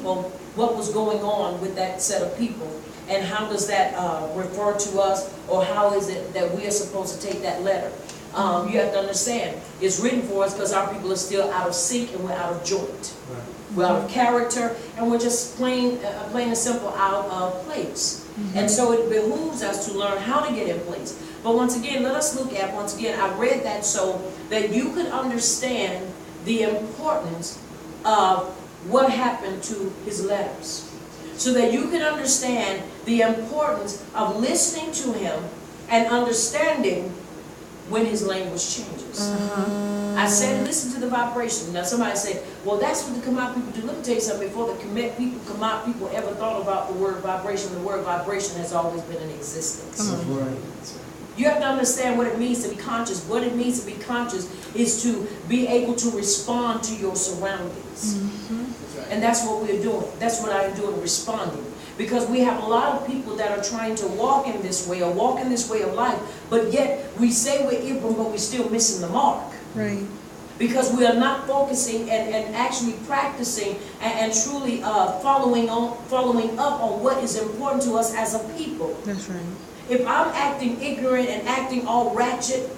people what was going on with that set of people, and how does that refer to us, or how is it that we are supposed to take that letter. You have to understand, it's written for us because our people are still out of sync and we're out of joint. Right. We're out of character, and we're just plain and simple out of place. And so it behooves us to learn how to get in place. But once again, let us look at, once again, I read that so that you could understand the importance of what happened to his letters. So that you can understand the importance of listening to him and understanding when his language changes. I said, listen to the vibration. Now somebody said, well, that's what the Kamah people do. Let me tell you something. Before the Kamah people ever thought about the word vibration has always been in existence. Right. You have to understand what it means to be conscious. What it means to be conscious is to be able to respond to your surroundings. And that's what we're doing. That's what I'm doing, responding. Because we have a lot of people that are trying to walk in this way, or walk in this way of life, but yet we say we're Ibram, but we're still missing the mark. Right. Because we are not focusing and actually practicing and truly following up on what is important to us as a people. That's right. If I'm acting ignorant and acting all ratchet,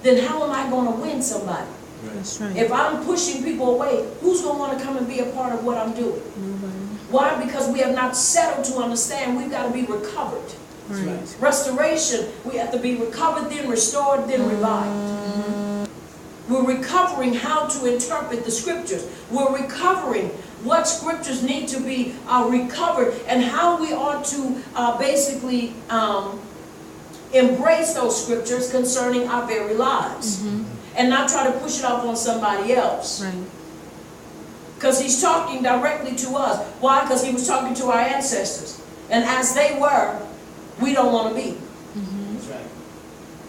then how am I going to win somebody? That's right. If I'm pushing people away, who's going to want to come and be a part of what I'm doing? Nobody. Why? Because we have not settled to understand we've got to be recovered. Right. Restoration, we have to be recovered, then restored, then revived. We're recovering how to interpret the scriptures. We're recovering what scriptures need to be recovered, and how we ought to basically embrace those scriptures concerning our very lives. And not try to push it off on somebody else. Right. Because he's talking directly to us. Why? Because he was talking to our ancestors. And as they were, we don't want to be. That's right.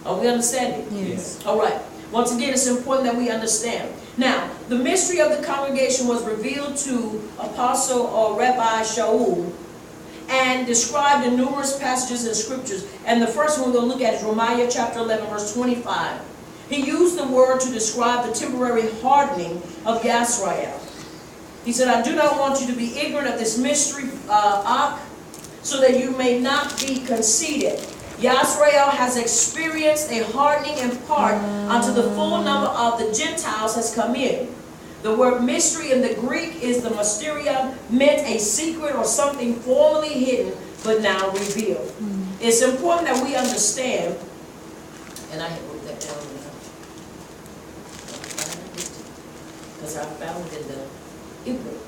Are we understanding? Yes. All right. Once again, it's important that we understand. Now, the mystery of the congregation was revealed to Apostle or Rabbi Shaul and described in numerous passages in scriptures. And the first one we're going to look at is Romans chapter 11, verse 25. He used the word to describe the temporary hardening of Yisrael. He said, I do not want you to be ignorant of this mystery, so that you may not be conceited. Yisrael has experienced a hardening in part until the full number of the Gentiles has come in. The word mystery in the Greek is the mysterion, meant a secret or something formerly hidden but now revealed. It's important that we understand, and I have wrote that down now, because I found it in the Hebrew,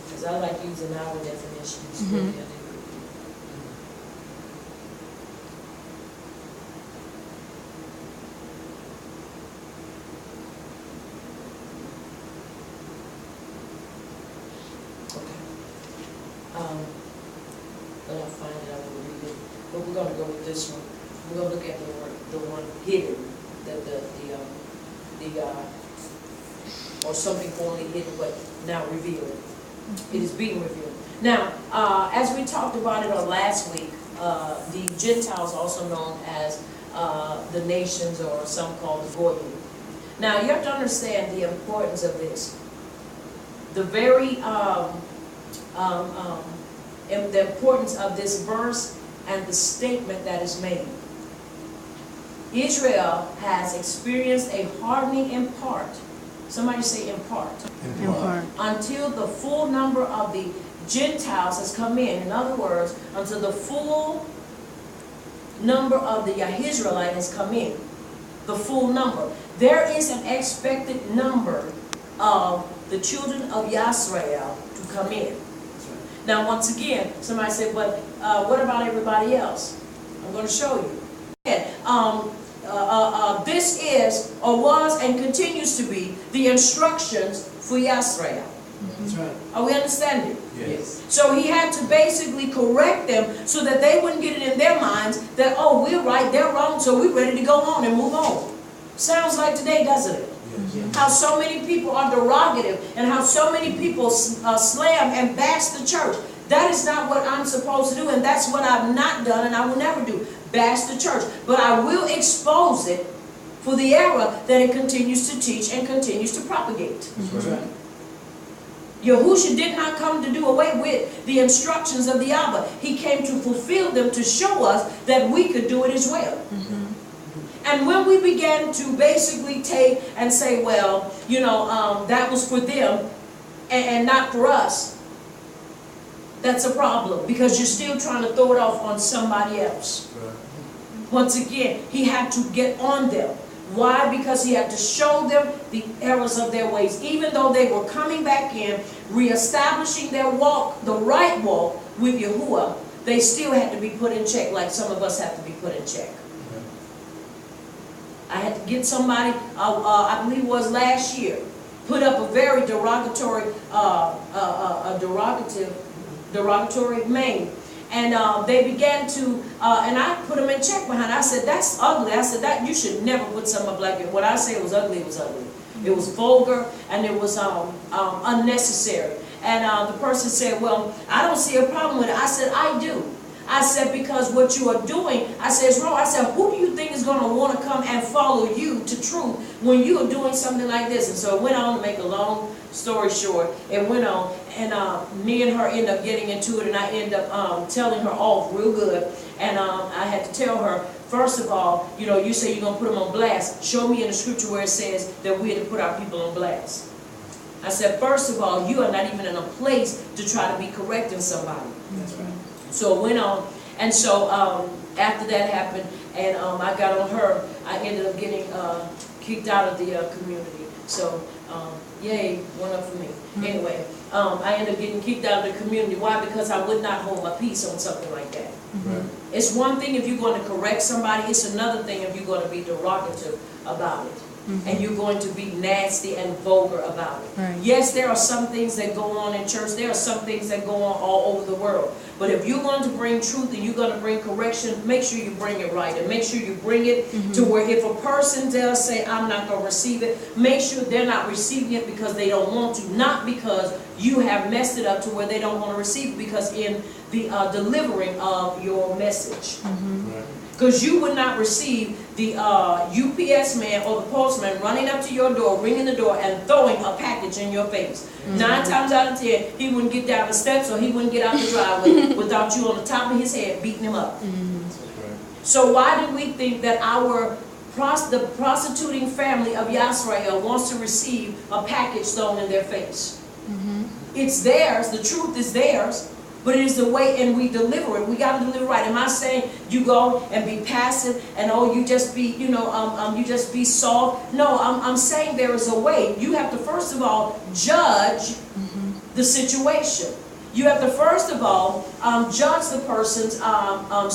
because I like using our definitions. But I'll find it, I will read it. But we're going to go with this one. We're going to look at the one hidden, or something formerly hidden but now revealed. It is being revealed. Now, as we talked about it on last week, the Gentiles, also known as the nations, or some call the Goyim. Now, you have to understand the importance of this. The very and the importance of this verse and the statement that is made. Israel has experienced a hardening in part. Somebody say in part. In part. Until the full number of the Gentiles has come in. In other words, until the full number of the Israelite has come in. The full number. There is an expected number of the children of Yisrael to come in. Now, once again, somebody said, but what about everybody else? I'm going to show you. This is, or was, and continues to be the instructions for Yisrael. That's right. Are we understanding? Yes. So he had to basically correct them so that they wouldn't get it in their minds that, oh, we're right, they're wrong, so we're ready to go on and move on. Sounds like today, doesn't it? Yes. How so many people are derogative, and how so many people slam and bash the church. That is not what I'm supposed to do, and that's what I've not done, and I will never do. Bash the church. But I will expose it for the error that it continues to teach and continues to propagate. That's right. Yahusha did not come to do away with the instructions of the Abba. He came to fulfill them, to show us that we could do it as well. And when we began to basically take and say, well, you know, that was for them and not for us, that's a problem, because you're still trying to throw it off on somebody else. Once again, he had to get on them. Why? Because he had to show them the errors of their ways. Even though they were coming back in, reestablishing their walk, the right walk with Yahuwah, they still had to be put in check, like some of us have to be put in check. I had to get somebody, I believe it was last year, put up a very derogatory name. And they began to, and I put them in check behind it. I said, that's ugly. I said, that you should never put something up like it. When I say it was ugly, it was ugly. It was vulgar, and it was unnecessary. And the person said, well, I don't see a problem with it. I said, I do. I said, because what you are doing, I said, it's wrong. I said, who do you think is going to want to come and follow you to truth when you are doing something like this? And so it went on, to make a long story short, it went on, and me and her ended up getting into it, and I ended up telling her off real good. And I had to tell her, first of all, you know, you say you're going to put them on blast. Show me in the scripture where it says that we are to put our people on blast. I said, first of all, you are not even in a place to try to be correcting somebody. That's right. So it went on, and so after that happened, and I got on her, I ended up getting kicked out of the community. So, yay, one up for me. Anyway, I ended up getting kicked out of the community. Why? Because I would not hold my peace on something like that. It's one thing if you're going to correct somebody, it's another thing if you're going to be derogative about it. And you're going to be nasty and vulgar about it. Right. Yes, there are some things that go on in church. There are some things that go on all over the world. But if you're going to bring truth and you're going to bring correction, make sure you bring it right. And make sure you bring it to where if a person does say, I'm not going to receive it, make sure they're not receiving it because they don't want to. Not because you have messed it up to where they don't want to receive it, because in the delivering of your message. Because you would not receive the UPS man or the postman running up to your door, ringing the door, and throwing a package in your face. 9 times out of 10, he wouldn't get down the steps or he wouldn't get out the driveway without you on the top of his head beating him up. So why do we think that the prostituting family of Yisrael wants to receive a package thrown in their face? It's theirs. The truth is theirs. But it is the way, and we deliver it. We got to deliver right. Am I saying you go and be passive and you just be, you just be soft? No, I'm saying there is a way. You have to first of all judge the situation. You have to first of all judge the person's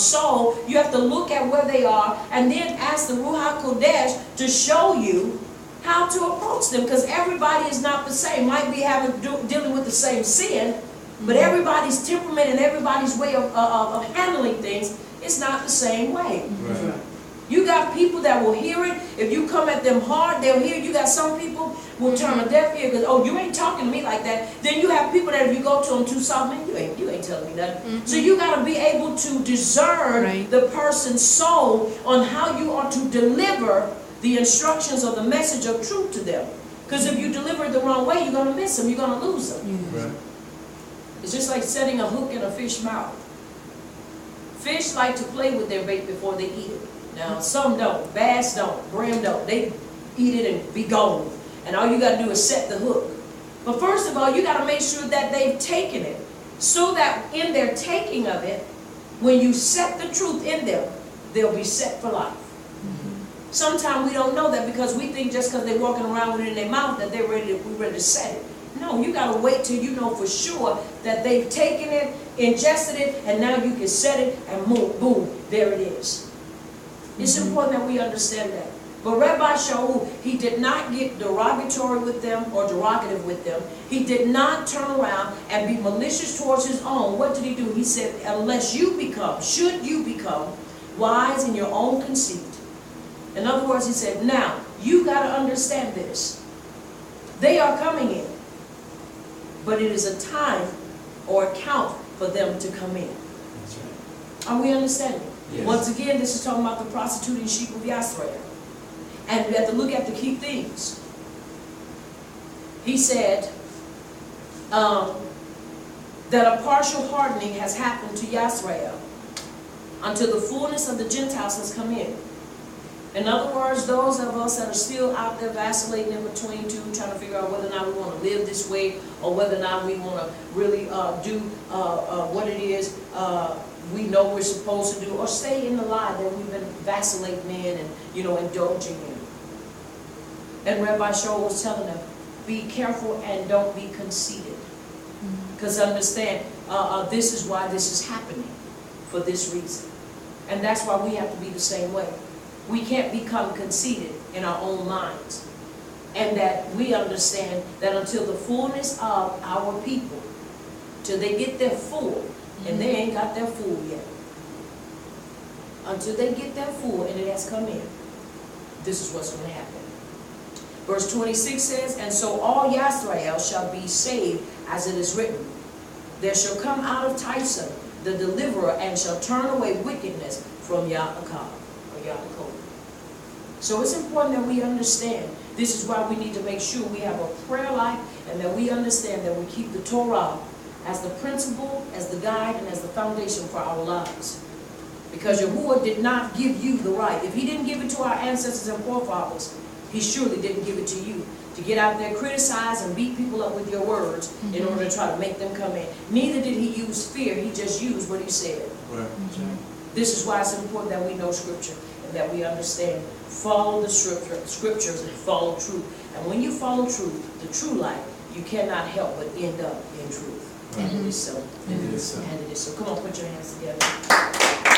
soul. You have to look at where they are, and then ask the Ruach Kodesh to show you how to approach them, because everybody is not the same. Might be dealing with the same sin. But everybody's temperament and everybody's way of handling things is not the same way. Right. You got people that will hear it. If you come at them hard, they'll hear it. You got some people will turn a deaf ear because, oh, you ain't talking to me like that. Then you have people that if you go to them too soft, man, you ain't telling me nothing. So you got to be able to discern the person's soul on how you are to deliver the instructions or the message of truth to them. Because if you deliver it the wrong way, you're going to miss them. You're going to lose them. Right. It's just like setting a hook in a fish's mouth. Fish like to play with their bait before they eat it. Now, some don't. Bass don't. Brim don't. They eat it and be gone. And all you got to do is set the hook. But first of all, you got to make sure that they've taken it. So that in their taking of it, when you set the truth in them, they'll be set for life. Sometimes we don't know that because we think just because they're walking around with it in their mouth that we're ready to set it. No, you got to wait till you know for sure that they've taken it, ingested it, and now you can set it and move, boom, there it is. It's important that we understand that. But Rabbi Shaul, he did not get derogatory with them or derogative with them. He did not turn around and be malicious towards his own. What did he do? He said, should you become wise in your own conceit. In other words, he said, now, you got to understand this. They are coming in. But it is a time or a count for them to come in. That's right. Are we understanding? Yes. Once again, this is talking about the prostituting sheep of Yisrael. And we have to look at the key things. He said, that a partial hardening has happened to Yisrael until the fullness of the Gentiles has come in. In other words, those of us that are still out there vacillating in between two, trying to figure out whether or not we want to live this way or whether or not we want to really do what it is we know we're supposed to do, or stay in the lie that we've been vacillating in and, you know, indulging in. And Rabbi Shaul was telling them, be careful and don't be conceited. Because understand, this is why this is happening, for this reason. And that's why we have to be the same way. We can't become conceited in our own minds. And that we understand that until the fullness of our people, till they get their full, and they ain't got their full yet. Until they get their full and it has come in, this is what's going to happen. Verse 26 says, and so all Yisrael shall be saved, as it is written. There shall come out of Tyson the deliverer, and shall turn away wickedness from Yaakov, or Yaakov. So it's important that we understand. This is why we need to make sure we have a prayer life, and that we understand that we keep the Torah as the principle, as the guide, and as the foundation for our lives. Because Yahuwah did not give you the right. If he didn't give it to our ancestors and forefathers, he surely didn't give it to you to get out there, criticize, and beat people up with your words in order to try to make them come in. Neither did he use fear. He just used what he said. Right. This is why it's important that we know Scripture and that we understand. Follow the Scriptures and follow truth. And when you follow truth, the true light, you cannot help but end up in truth. And it is so. And it is so. And it is so. Come on, put your hands together.